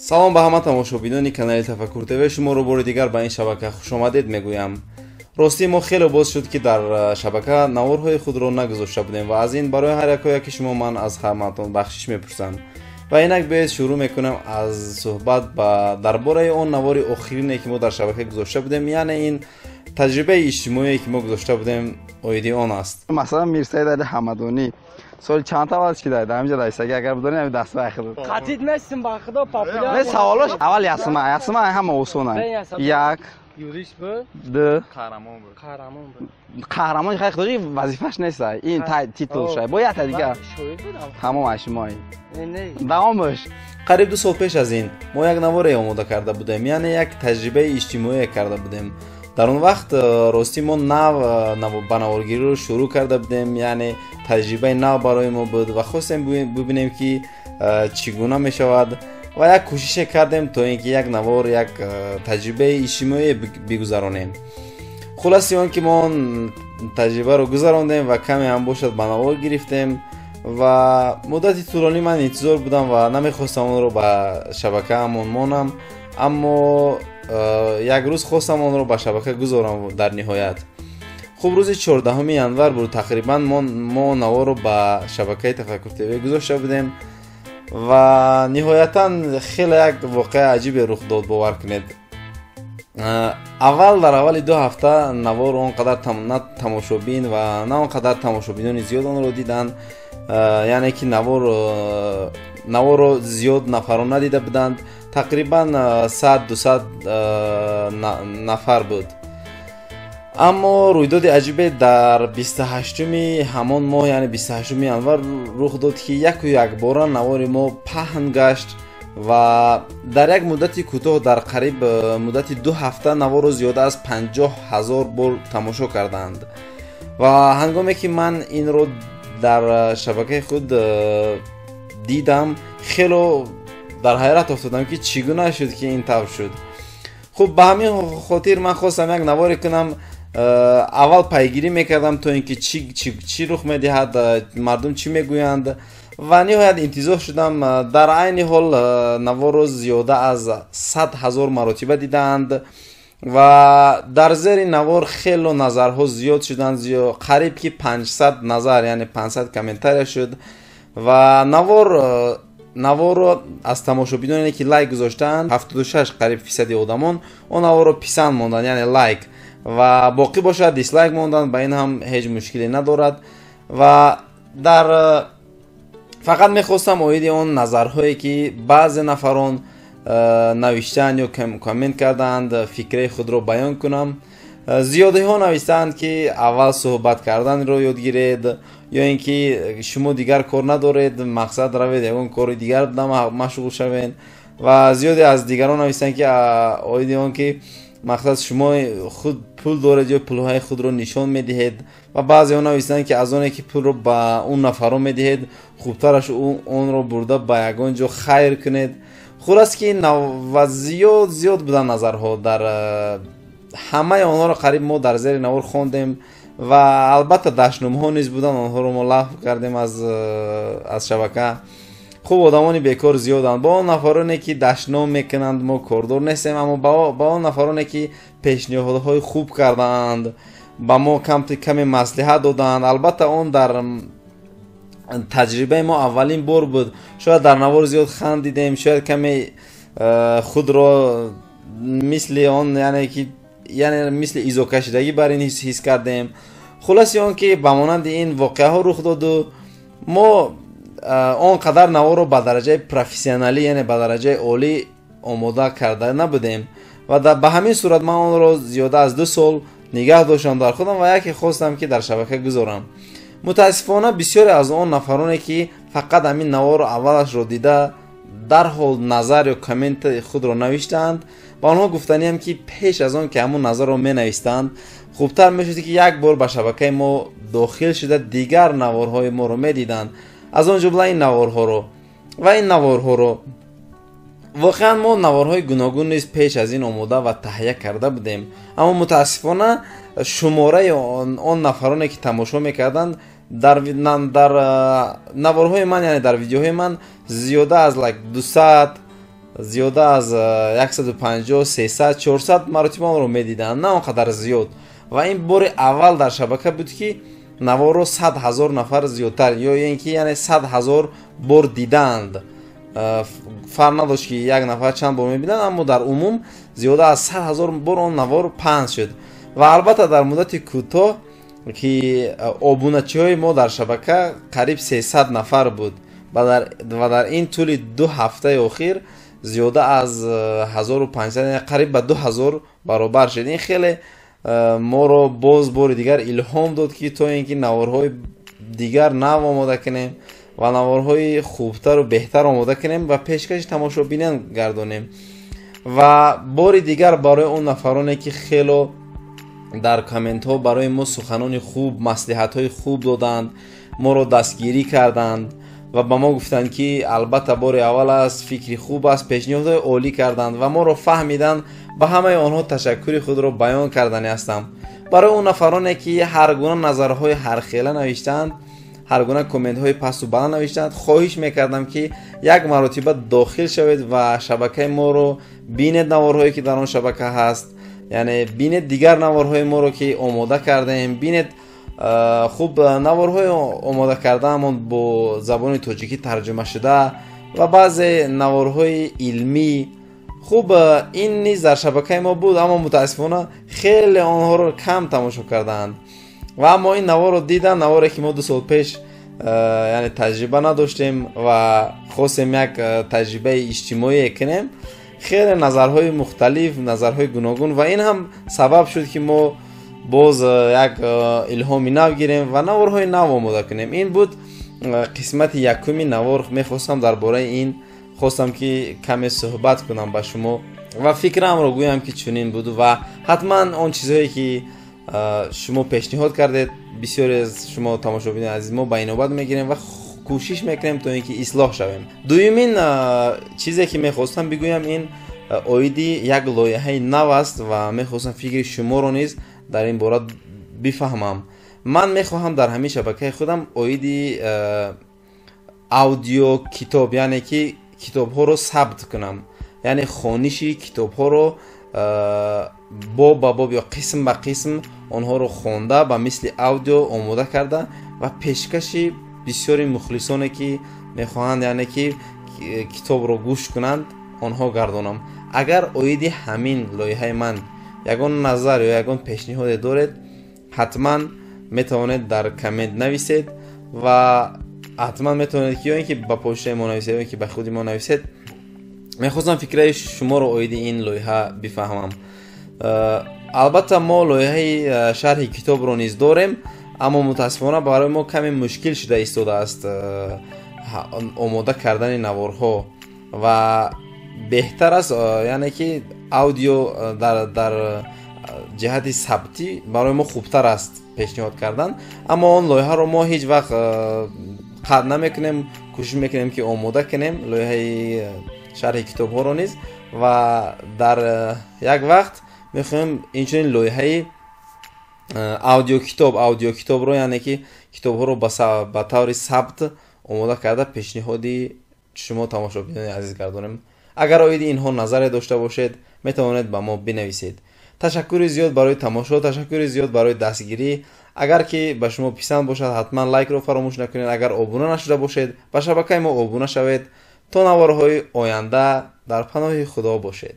салом ба ҳама тамошобинони канали Тафаккур ТВ, шуморо бори дигар ба ин шабака хушомадед мегӯям. Ростӣ мо хеле боз шуд ки дар шабака наворҳои худро нагузошта будем ва аз ин барои ҳар яке шумо ман аз ҳаматон бахшиш мепурсам. Ва инак биёед шурӯъ мекунам аз суҳбат дар бораи он навори охирине ки мо дар шабака гузошта будем, яъне ин таҷрибаи иҷтимоие ки мо гузошта будем оиди он аст. Масалан Мирсаид Али Ҳамадонӣ соли чандта валд ки дар ҳамҷа дайсаги агар будани ҳами даст вахил. Қатид нестим ба худо популяр. Не саволош аввал ясма ҳама осонанд. Як юрист бу, ду қаҳрамон бу. қаҳрамон хай худои вазифаш нест. Ин титлша. Бо як дигар. Шоир будам. Тамом ашмой. Не. Давом бош. Қариб 2 сол пеш аз ин мо як наворе омода карда будем, яъне як таҷрибаи иҷтимоие карда будем. Дар он вақт ростӣ мо ба наворгириро шурӯъ карда будем, яъне таҷрибаи нав барои мо буд ва хостем бибинем ки чӣ гуна мешавад ва як кӯшише кардем то ин ки як навор, як таҷрибаи иҷтимоие бигузаронем. Хулоси он ки мо таҷрибаро гузарондем ва каме ҳам бошад ба навор гирифтем ва муддати тӯлонӣ ман интизор будам ва намехостам онро ба шабакаамон монам, аммо як рӯз хостам онро ба шабака гузорам дар ниҳоят. Хуб, рӯзи 14 январ буд, тақрибан мо наворро ба шабакаи Тафаккур ТВ гузошта будем ва ниҳоятан хеле як воқеа аҷибе рух дод, бовар кунед. Аввал дар аввали 2 ҳафта навор он қадар на тамошобин ва на он қадар тамошобинони зиёд онро диданд, яъне ки наворро зиёд нафарон надида буданд. Тақрибан 100-200 нафар буд. Аммо рӯйдоди аҷибе дар 28-уми ҳамон моҳ, яъне 28-уми январ рух дод ки якбора навори мо паҳн гашт ва дар як муддати кӯтоҳ, дар қариб муддати 2 ҳафта наворро зиёда аз 50,000 бор тамошо карданд. Ва ҳангоме ки ман инро дар шабакаи худ дидам, хело дар ҳайрат офтодам ки чӣ гуна шуд ки ин тавр шуд. Хуб, ба ҳамин хотир ман хостам як наворе кунам. Аввал пайгирӣ мекардам то ин ки чӣ рух медиҳад, мардум чӣ мегӯянд ва ниҳоят интизор шудам. Дар айни ҳол наворро зиёда аз 100,000 маротиба дидаанд ва дар зери навор хело назарҳо зиёд шуданд, қариб ки 500 назар, яъне 500 комментария шуд ва наворро аз тамошобиноне ки лайк гузоштаанд 76 қариб фисади одамон он наворро писанд монданд, яъне лайк, ва боқӣ бошад дислайк монданд. Ба ин ҳам ҳеҷ мушкиле надорад ва дар фақат мехостам оиди он назарҳое ки баъзе нафарон навиштаанд ё коммент кардаанд фикраи худро баён кунам. зиёдаҳо навистаанд ки аввал суҳбат карданро ёд гиред ё ин ки шумо дигар кор надоред, мақсад равед ягон кори дигар машғул шавед ва зиёде аз дигарон навистанд ки оиди он ки мақсад шумо худ пул доред ё пулҳои худро нишон медиҳед ва баъзеҳо навистанд ки аз оне ки пулро ба он нафаро медиҳед, хубтараш онро бурда ба ягон ҷо хайр кунед. хулас ки ва зиёд буданд назарҳо. Дар ҳамаи онҳоро қариб мо дар зери навор хондем ва албатта дашномҳо низ буданд, онҳоро мо лағв кардем аз шабака. хуб, одамони бекор зиёданд. Ба он нафароне ки дашном мекунанд мо кордор нестем, аммо ба он нафароне ки пешниҳодҳои хуб кардаанд, ба мо каме маслиҳат доданд. Албатта он дар таҷрибаи мо аввалин бор буд. Шояд дар навор зиёд хандидем, шояд каме худро мисли он, яъне мисли изокашидагӣ бар ин ҳис кардем. хулоси он ки ба монанди ин воқеаҳо рух доду, мо он қадар наворро ба дараҷаи профессионалӣ, яъне ба дараҷаи олӣ омода карда набудем ва ба ҳамин сурат ман онро зиёда аз 2 сол нигаҳ доштам дар худам ва яке хостам ки дар шабака гузорам. мутаассифона бисёре аз он нафароне ки фақат ҳамин наворро аввалашро дида дарҳол назар ё комменти худро навиштаанд, ба онҳо гуфтаниям ки пеш аз он ки ҳамон назарро менавистанд, хубтар мешуд ки як бор ба шабакаи мо дохил шуда дигар наворҳои моро медиданд, аз он ҷумла ин наворҳоро. воқеан мо наворҳои гуногун низ пеш аз ин омода ва таҳия карда будем, аммо мутаассифона шумораи он нафароне ки тамошо мекарданд дар наворҳои ман, яъне дар видеоҳои ман зиёда аз 200 зиёда аз 150 300 400 маротиба онро медиданд, на он қадар зиёд. ва ин бори аввал дар шабака буд ки наворро 100 000 нафар зиёдтар ё ин ки яъне 100 000 бор дидаанд. фарқ надошт ки як нафар чанд бор мебинанд, аммо дар умум зиёда аз 100 000 бор он навор панс шуд. ва албатта дар муддати кӯтоҳ ки обуначиҳои мо дар шабака қариб 300 нафар буд ва дар ин тӯли 2 ҳафтаи охир зиёда аз 1500 қариб ба 2000 баробар шуд. ин хеле моро боз бори дигар илҳом дод ки то ин ки наворҳои дигар нав омода кунем ва наворҳои хубтару беҳтар омода кунем ва пешкаши тамошобинан гардонем. ва бори дигар барои он нафароне ки хело дар комментҳо барои мо суханони хуб, маслиҳатҳои хуб доданд, моро дастгирӣ карданд ва ба мо гуфтанд ки албатта бори аввал аст, фикри хуб аст, пешниҳодҳои олӣ карданд ва моро фаҳмиданд. ба ҳамаи онҳо ташаккури худро баён кардани ҳастам. барои он нафароне ки ҳар гуна назарҳои ҳархела навиштанд, ҳар гуна комментҳои пасту баланд навиштанд, хоҳиш мекардам ки як маротиба дохил шавед ва шабакаи моро бинед, наворҳое ки дар он шабака ҳаст, яъне бинед дигар наворҳои моро ки омода кардаем, бинед хуб наворҳои омода кардаамон бо забони тоҷикӣ тарҷума шуда ва баъзе наворҳои илмӣ. хуб ин низ дар шабакаи мо буд, аммо мутаассифона хеле онҳоро кам тамошо кардаанд. ва аммо ин наворро дидам, наворе ки мо 2 сол пеш яъне таҷриба надоштем ва хостем як таҷрибаи иҷтимоие кунем, хеле назарҳои мухталиф, назарҳои гуногун ва ин ҳам сабаб шуд ки мо боз як илҳоми нав гирем ва наворҳои нав омода кунем. ин буд қисмати якуми навор. мехостам дар бораи ин хостам ки каме суҳбат кунам ба шумо ва фикрамро гӯям ки чунин буд ва ҳатман он чизҳое ки шумо пешниҳод кардед, бисёре аз шумо тамошобини азиз мо ба инобат мегирем ва кӯшиш мекунем то ин ки ислоҳ шавем. дуюмин чизе ки мехостам бигӯям ин оиди як лоиҳаи нав аст ва мехостам фикри шуморо низ дар ин бора бифаҳмам. ман мехоҳам дар ҳамин шабакаи худам оиди аудио китоб, яъне ки китобҳоро сабт кунам, яъне хониши китобҳоро боб ба боб ё қисм ба қисм онҳоро хонда ба мисли аудио омода карда ва пешкаши бисёри мухлисоне ки мехоҳанд яъне ки китобро гӯш кунанд онҳо гардонам. агар оиди ҳамин лоиҳаи ман ягон назар ё ягон пешниҳоде доред, ҳатман метавонед дар коммент нависед ва ҳатман метавонед ки ё ин ки ба почтаи мо нависед ё ин ки ба худи мо нависед. мехостам фикраи шуморо оиди ин лоиҳа бифаҳмам. албатта мо лоиҳаи шарҳи китобро низ дорем, аммо мутаассифона барои мо каме мушкил шуда истодааст омода кардани наворҳо ва беҳтар аст яъне ки аудио дар ҷиҳати сабтӣ барои мо хубтар аст пешниҳод кардан, аммо он лоиҳаро мо ҳеҷ вақт қатъ намекунем, кӯшиш мекунем ки омода кунем лоиҳаи шарҳи китобҳоро низ ва дар як вақт мехоҳем инчунин лоиҳаи аудиокитобро яъне ки китобҳоро ба таври сабт омода карда пешниҳоди шумо тамошобинони азиз гардонем. агар оиди инҳо назаре дошта бошед, метавонед ба мо бинависед. ташаккури зиёд барои тамошо, ташаккури зиёд барои дастгирӣ. агар ки ба шумо писанд бошад, ҳатман лайкро фаромӯш накунед. агар обуна нашуда бошед, ба шабакаи мо обуна шавед. то наворҳои оянда дар паноҳи худо бошед.